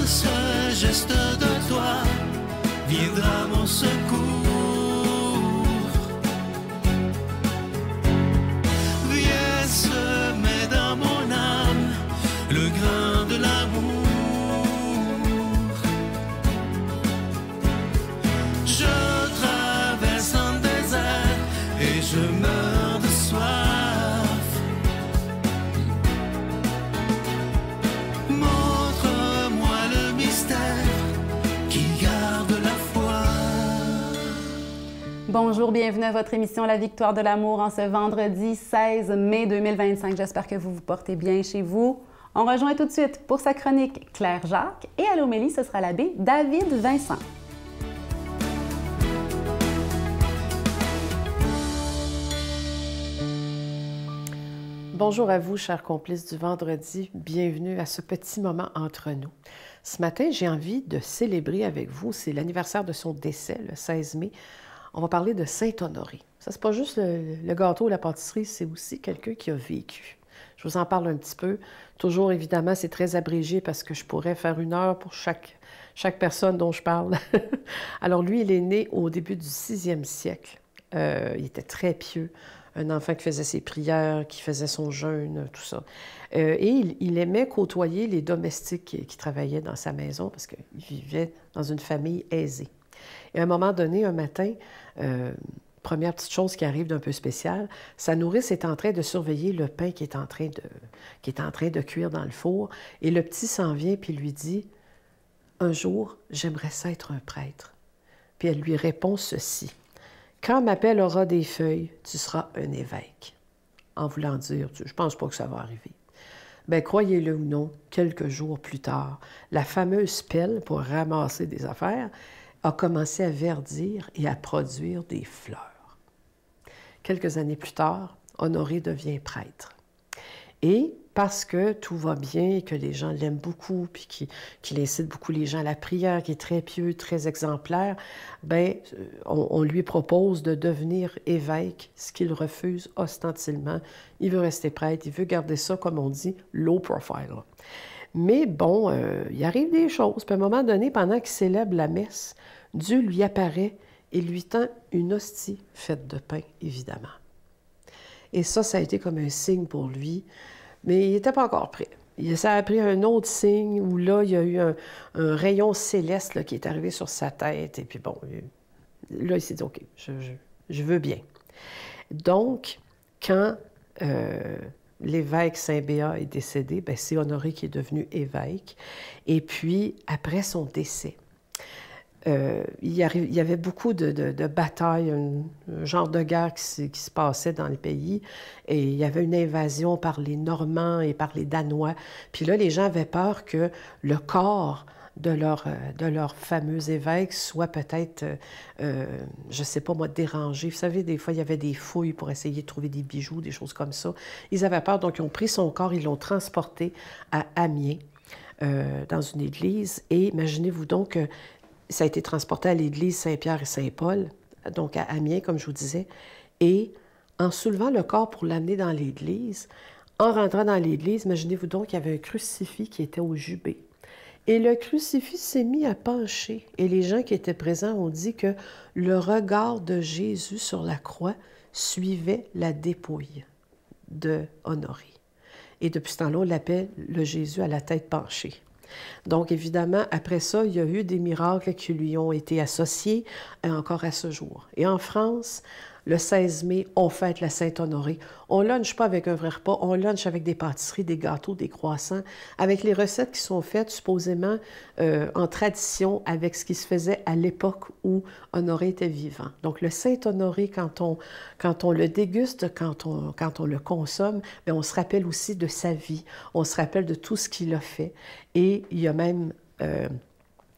ce geste de toi viendra mon secours. Viens semer dans mon âme le grain de l'amour. Je traverse un désert et je meurs de soif. Montre-moi le mystère qui garde la foi. Bonjour, bienvenue à votre émission La Victoire de l'amour en ce vendredi 16 mai 2025. J'espère que vous vous portez bien chez vous. On rejoint tout de suite pour sa chronique Claire Jacques et à l'homélie, ce sera l'abbé David Vincent. Bonjour à vous, chers complices du vendredi. Bienvenue à ce petit moment entre nous. Ce matin, j'ai envie de célébrer avec vous, c'est l'anniversaire de son décès, le 16 mai. On va parler de Saint-Honoré. Ça, c'est pas juste le gâteau ou la pâtisserie, c'est aussi quelqu'un qui a vécu. Je vous en parle un petit peu. Toujours, évidemment, c'est très abrégé parce que je pourrais faire 1 heure pour chaque personne dont je parle. Alors, lui, il est né au début du 6e siècle. Il était très pieux. Un enfant qui faisait ses prières, qui faisait son jeûne, tout ça. Et il aimait côtoyer les domestiques qui travaillaient dans sa maison parce qu'il vivait dans une famille aisée. Et à un moment donné, un matin, première petite chose qui arrive d'un peu spéciale, sa nourrice est en train de surveiller le pain qui est en train de cuire dans le four. Et le petit s'en vient puis lui dit « Un jour, j'aimerais ça être un prêtre. » Puis elle lui répond ceci. Quand ma pelle aura des feuilles, tu seras un évêque. En voulant dire, je pense pas que ça va arriver. Bien, croyez-le ou non, quelques jours plus tard, la fameuse pelle pour ramasser des affaires a commencé à verdir et à produire des fleurs. Quelques années plus tard, Honoré devient prêtre. Et parce que tout va bien et que les gens l'aiment beaucoup, puis qu'il incite beaucoup les gens à la prière, qui est très pieux, très exemplaire, bien, on lui propose de devenir évêque, ce qu'il refuse ostentativement. Il veut rester prêtre, il veut garder ça, comme on dit, low profile. Mais bon, il arrive des choses. Puis à un moment donné, pendant qu'il célèbre la messe, Dieu lui apparaît et lui tend une hostie faite de pain, évidemment. Et ça a été comme un signe pour lui. Mais il n'était pas encore prêt. Ça a pris un autre signe où là, il y a eu un rayon céleste là, qui est arrivé sur sa tête. Et puis bon, là, il s'est dit, OK, je veux bien. Donc, quand l'évêque Saint-Béat est décédé, bien, c'est Honoré qui est devenu évêque. Et puis, après son décès, il y avait beaucoup de batailles, un genre de guerre qui se passait dans le pays. Et il y avait une invasion par les Normands et par les Danois. Puis là, les gens avaient peur que le corps de leur fameux évêque soit peut-être, je ne sais pas moi, dérangé. Vous savez, des fois, il y avait des fouilles pour essayer de trouver des bijoux, des choses comme ça. Ils avaient peur, donc ils ont pris son corps, ils l'ont transporté à Amiens, dans une église. Et imaginez-vous donc que ça a été transporté à l'église Saint-Pierre et Saint-Paul, donc à Amiens, comme je vous disais. Et en soulevant le corps pour l'amener dans l'église, en rentrant dans l'église, imaginez-vous donc qu'il y avait un crucifix qui était au jubé. Et le crucifix s'est mis à pencher. Et les gens qui étaient présents ont dit que le regard de Jésus sur la croix suivait la dépouille de Honoré. Et depuis ce temps-là, on l'appelle le Jésus à la tête penchée. Donc, évidemment, après ça, il y a eu des miracles qui lui ont été associés encore à ce jour. Et en France, le 16 mai, on fête la Saint-Honoré. On ne lunche pas avec un vrai repas, on lunche avec des pâtisseries, des gâteaux, des croissants, avec les recettes qui sont faites supposément en tradition avec ce qui se faisait à l'époque où Honoré était vivant. Donc, le Saint-Honoré, quand on le déguste, quand on le consomme, bien, on se rappelle aussi de sa vie, on se rappelle de tout ce qu'il a fait. Et il y a même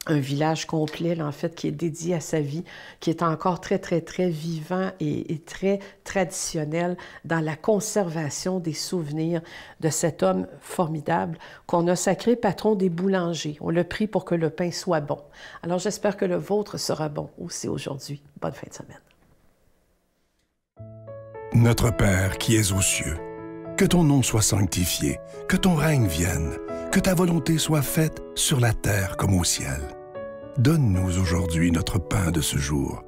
un village complet, là, en fait, qui est dédié à sa vie, qui est encore très, très, très vivant et très traditionnel dans la conservation des souvenirs de cet homme formidable qu'on a sacré patron des boulangers. On l'a pris pour que le pain soit bon. Alors, j'espère que le vôtre sera bon aussi aujourd'hui. Bonne fin de semaine. Notre Père qui es aux cieux, Que ton nom soit sanctifié, que ton règne vienne, que ta volonté soit faite sur la terre comme au ciel. Donne-nous aujourd'hui notre pain de ce jour.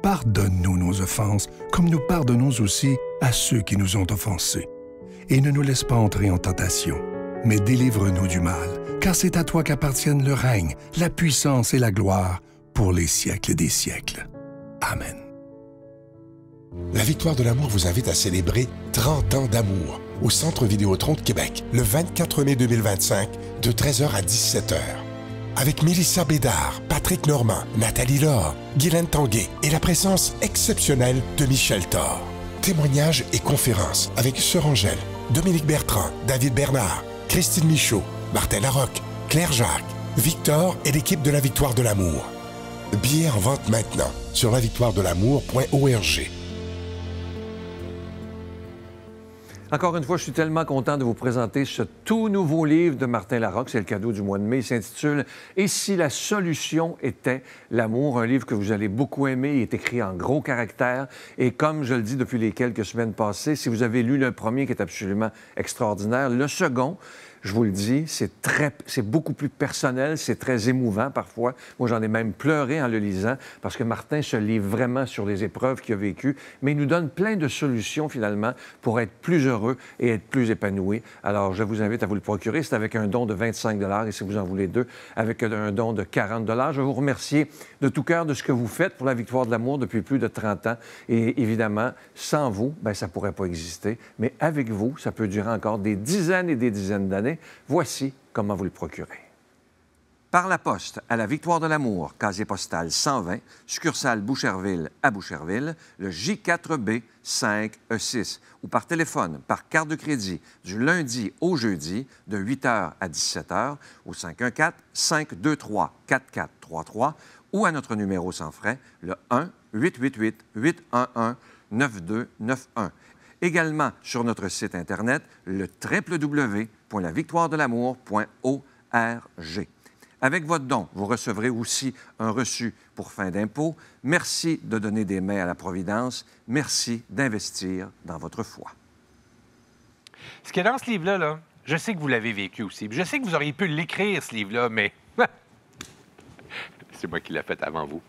Pardonne-nous nos offenses, comme nous pardonnons aussi à ceux qui nous ont offensés. Et ne nous laisse pas entrer en tentation, mais délivre-nous du mal, car c'est à toi qu'appartiennent le règne, la puissance et la gloire pour les siècles des siècles. Amen. La Victoire de l'amour vous invite à célébrer 30 ans d'amour au Centre Vidéotron de Québec, le 24 mai 2025, de 13h à 17h. Avec Mélissa Bédard, Patrick Normand, Nathalie Laure, Guylaine Tanguay et la présence exceptionnelle de Michel Thor. Témoignages et conférences avec Sœur Angèle, Dominique Bertrand, David Bernard, Christine Michaud, Martin Larocque, Claire Jacques, Victor et l'équipe de la Victoire de l'amour. Billets en vente maintenant sur lavictoiredelamour.org. Encore une fois, je suis tellement content de vous présenter ce tout nouveau livre de Martin Larocque. C'est le cadeau du mois de mai. Il s'intitule « Et si la solution était l'amour », un livre que vous allez beaucoup aimer. Il est écrit en gros caractères. Et comme je le dis depuis les quelques semaines passées, si vous avez lu le premier qui est absolument extraordinaire, le second, je vous le dis, c'est beaucoup plus personnel, c'est très émouvant parfois. Moi, j'en ai même pleuré en le lisant parce que Martin se livre vraiment sur les épreuves qu'il a vécues, mais il nous donne plein de solutions finalement pour être plus heureux et être plus épanoui. Alors, je vous invite à vous le procurer. C'est avec un don de 25 $ et si vous en voulez deux, avec un don de 40 $. Je veux vous remercier de tout cœur de ce que vous faites pour la Victoire de l'amour depuis plus de 30 ans. Et évidemment, sans vous, bien, ça ne pourrait pas exister. Mais avec vous, ça peut durer encore des dizaines et des dizaines d'années. Voici comment vous le procurez. Par la poste à la Victoire de l'amour, casier postal 120, succursale Boucherville à Boucherville, le J4B 5E6. Ou par téléphone, par carte de crédit, du lundi au jeudi, de 8h à 17h, au 514-523-4433, ou à notre numéro sans frais, le 1-888-811-9291. Également sur notre site Internet, le www.lavictoiredelamour.org. Avec votre don, vous recevrez aussi un reçu pour fin d'impôt. Merci de donner des mains à la Providence. Merci d'investir dans votre foi. Ce qu'il y a dans ce livre-là, là, je sais que vous l'avez vécu aussi. Je sais que vous auriez pu l'écrire, ce livre-là, mais c'est moi qui l'ai fait avant vous.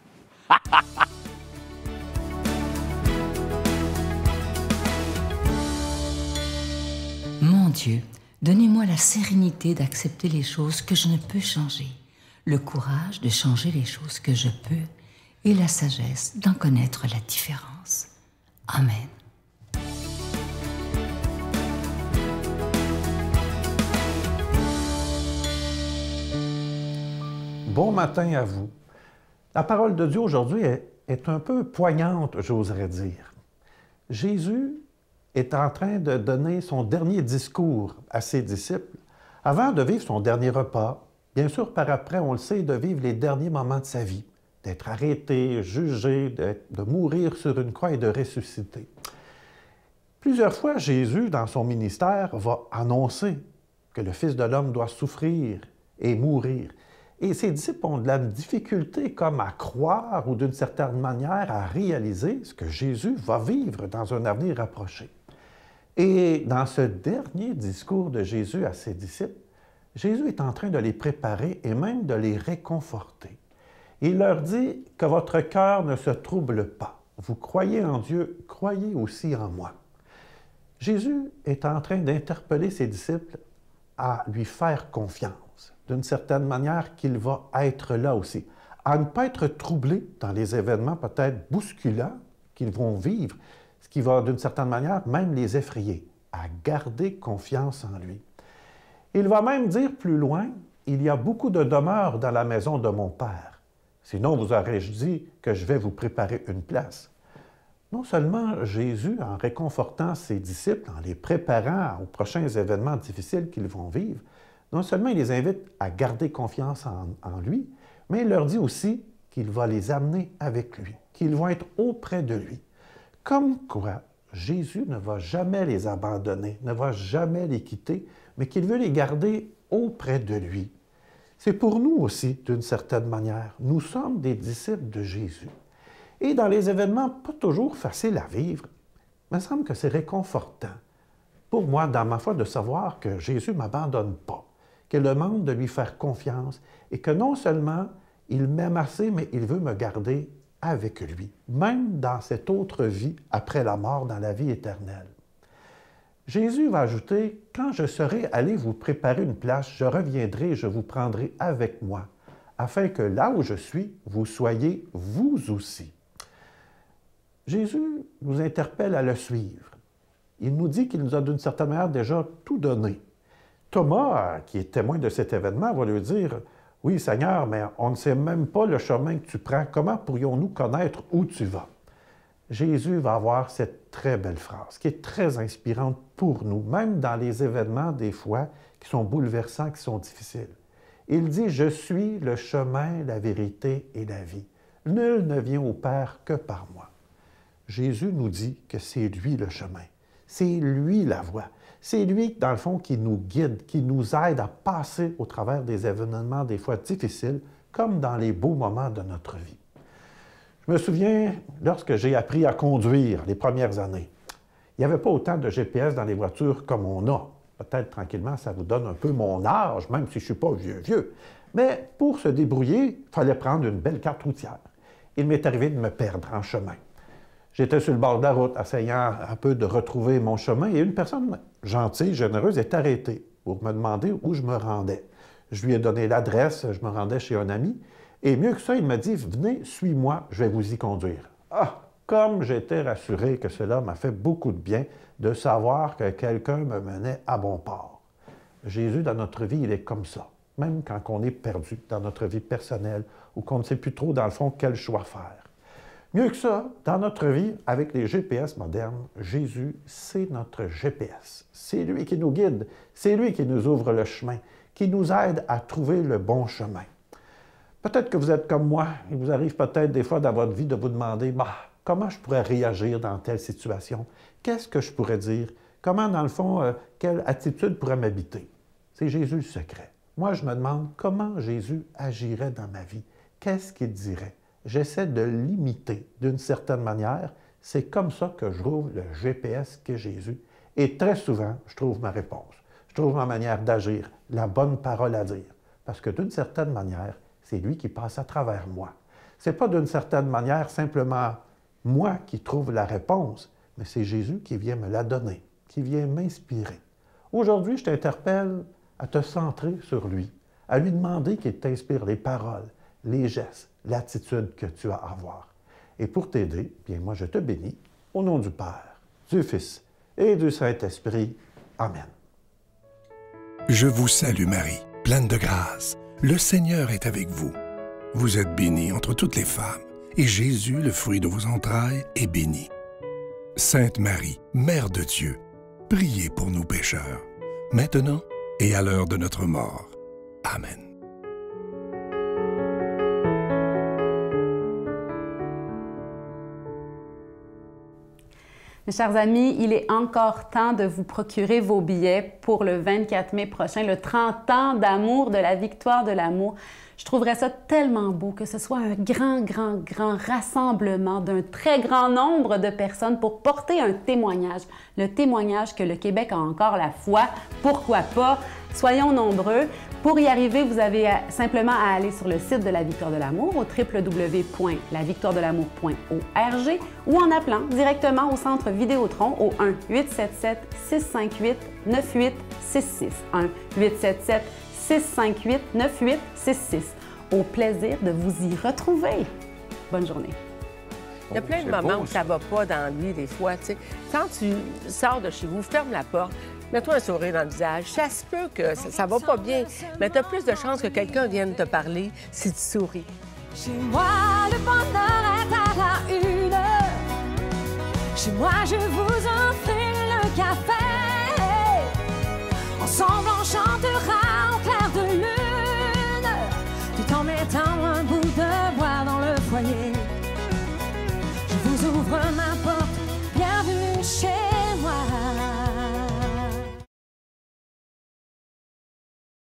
Mon Dieu, donnez-moi la sérénité d'accepter les choses que je ne peux changer, le courage de changer les choses que je peux et la sagesse d'en connaître la différence. Amen. Bon matin à vous. La parole de Dieu aujourd'hui est un peu poignante, j'oserais dire. Jésus est en train de donner son dernier discours à ses disciples avant de vivre son dernier repas. Bien sûr, par après, on le sait, de vivre les derniers moments de sa vie, d'être arrêté, jugé, de mourir sur une croix et de ressusciter. Plusieurs fois, Jésus, dans son ministère, va annoncer que le Fils de l'homme doit souffrir et mourir. Et ses disciples ont de la difficulté comme à croire ou d'une certaine manière à réaliser ce que Jésus va vivre dans un avenir rapproché. Et dans ce dernier discours de Jésus à ses disciples, Jésus est en train de les préparer et même de les réconforter. Il leur dit que votre cœur ne se trouble pas. Vous croyez en Dieu, croyez aussi en moi. Jésus est en train d'interpeller ses disciples à lui faire confiance, d'une certaine manière qu'il va être là aussi, à ne pas être troublé dans les événements peut-être bousculants qu'ils vont vivre, ce qui va, d'une certaine manière, même les effrayer, à garder confiance en lui. Il va même dire plus loin, « Il y a beaucoup de demeures dans la maison de mon Père. Sinon, vous aurais-je dit que je vais vous préparer une place. » Non seulement Jésus, en réconfortant ses disciples, en les préparant aux prochains événements difficiles qu'ils vont vivre, non seulement il les invite à garder confiance en lui, mais il leur dit aussi qu'il va les amener avec lui, qu'ils vont être auprès de lui. Comme quoi, Jésus ne va jamais les abandonner, ne va jamais les quitter, mais qu'il veut les garder auprès de lui. C'est pour nous aussi, d'une certaine manière. Nous sommes des disciples de Jésus. Et dans les événements pas toujours faciles à vivre, il me semble que c'est réconfortant pour moi, dans ma foi, de savoir que Jésus ne m'abandonne pas, qu'il demande de lui faire confiance et que non seulement il m'aime assez, mais il veut me garder avec lui, même dans cette autre vie après la mort, dans la vie éternelle. Jésus va ajouter, « Quand je serai allé vous préparer une place, je reviendrai et je vous prendrai avec moi, afin que là où je suis, vous soyez vous aussi. » Jésus nous interpelle à le suivre. Il nous dit qu'il nous a d'une certaine manière déjà tout donné. Thomas, qui est témoin de cet événement, va lui dire, « Oui, Seigneur, mais on ne sait même pas le chemin que tu prends. Comment pourrions-nous connaître où tu vas? » Jésus va avoir cette très belle phrase qui est très inspirante pour nous, même dans les événements, des fois, qui sont bouleversants, qui sont difficiles. Il dit, « Je suis le chemin, la vérité et la vie. Nul ne vient au Père que par moi. » Jésus nous dit que c'est lui le chemin, c'est lui la voie. C'est lui, dans le fond, qui nous guide, qui nous aide à passer au travers des événements des fois difficiles, comme dans les beaux moments de notre vie. Je me souviens, lorsque j'ai appris à conduire les premières années, il n'y avait pas autant de GPS dans les voitures comme on a. Peut-être tranquillement, ça vous donne un peu mon âge, même si je ne suis pas vieux. Mais pour se débrouiller, il fallait prendre une belle carte routière. Il m'est arrivé de me perdre en chemin. J'étais sur le bord de la route, essayant un peu de retrouver mon chemin, et une personne gentille, généreuse, est arrêtée pour me demander où je me rendais. Je lui ai donné l'adresse, je me rendais chez un ami, et mieux que ça, il m'a dit « Venez, suis-moi, je vais vous y conduire. » Ah! Comme j'étais rassuré que cela m'a fait beaucoup de bien de savoir que quelqu'un me menait à bon port. Jésus, dans notre vie, il est comme ça, même quand on est perdu dans notre vie personnelle ou qu'on ne sait plus trop, dans le fond, quel choix faire. Mieux que ça, dans notre vie, avec les GPS modernes, Jésus, c'est notre GPS. C'est lui qui nous guide, c'est lui qui nous ouvre le chemin, qui nous aide à trouver le bon chemin. Peut-être que vous êtes comme moi, il vous arrive peut-être des fois dans votre vie de vous demander « Comment je pourrais réagir dans telle situation? Qu'est-ce que je pourrais dire? Comment, dans le fond, quelle attitude pourrait m'habiter? » C'est Jésus le secret. Moi, je me demande comment Jésus agirait dans ma vie. Qu'est-ce qu'il dirait? J'essaie de l'imiter d'une certaine manière. C'est comme ça que je trouve le GPS qu'est Jésus. Et très souvent, je trouve ma réponse. Je trouve ma manière d'agir, la bonne parole à dire. Parce que d'une certaine manière, c'est lui qui passe à travers moi. Ce n'est pas d'une certaine manière simplement moi qui trouve la réponse, mais c'est Jésus qui vient me la donner, qui vient m'inspirer. Aujourd'hui, je t'interpelle à te centrer sur lui, à lui demander qu'il t'inspire les paroles, les gestes, l'attitude que tu as à avoir. Et pour t'aider, bien moi je te bénis, au nom du Père, du Fils et du Saint-Esprit. Amen. Je vous salue Marie, pleine de grâce. Le Seigneur est avec vous. Vous êtes bénie entre toutes les femmes, et Jésus, le fruit de vos entrailles, est béni. Sainte Marie, Mère de Dieu, priez pour nous pécheurs, maintenant et à l'heure de notre mort. Amen. Mes chers amis, il est encore temps de vous procurer vos billets pour le 24 mai prochain, le 30 ans d'amour de la victoire de l'amour. Je trouverais ça tellement beau que ce soit un grand rassemblement d'un très grand nombre de personnes pour porter un témoignage, le témoignage que le Québec a encore la foi. Pourquoi pas? Soyons nombreux. Pour y arriver, vous avez simplement à aller sur le site de la Victoire de l'amour au www.lavictoiredelamour.org ou en appelant directement au centre Vidéotron au 1-877-658-9866. 1-877-658-9866. Au plaisir de vous y retrouver. Bonne journée. Il y a plein de moments où ça ne va pas dans lui, des fois. Tu sais. Quand tu sors de chez vous, ferme la porte, mets-toi un sourire dans le visage. Ça se peut que ça ne va pas bien, mais tu as plus de chances que quelqu'un vienne te parler si tu souris. Chez moi, le bonheur est à la une. Chez moi, je vous en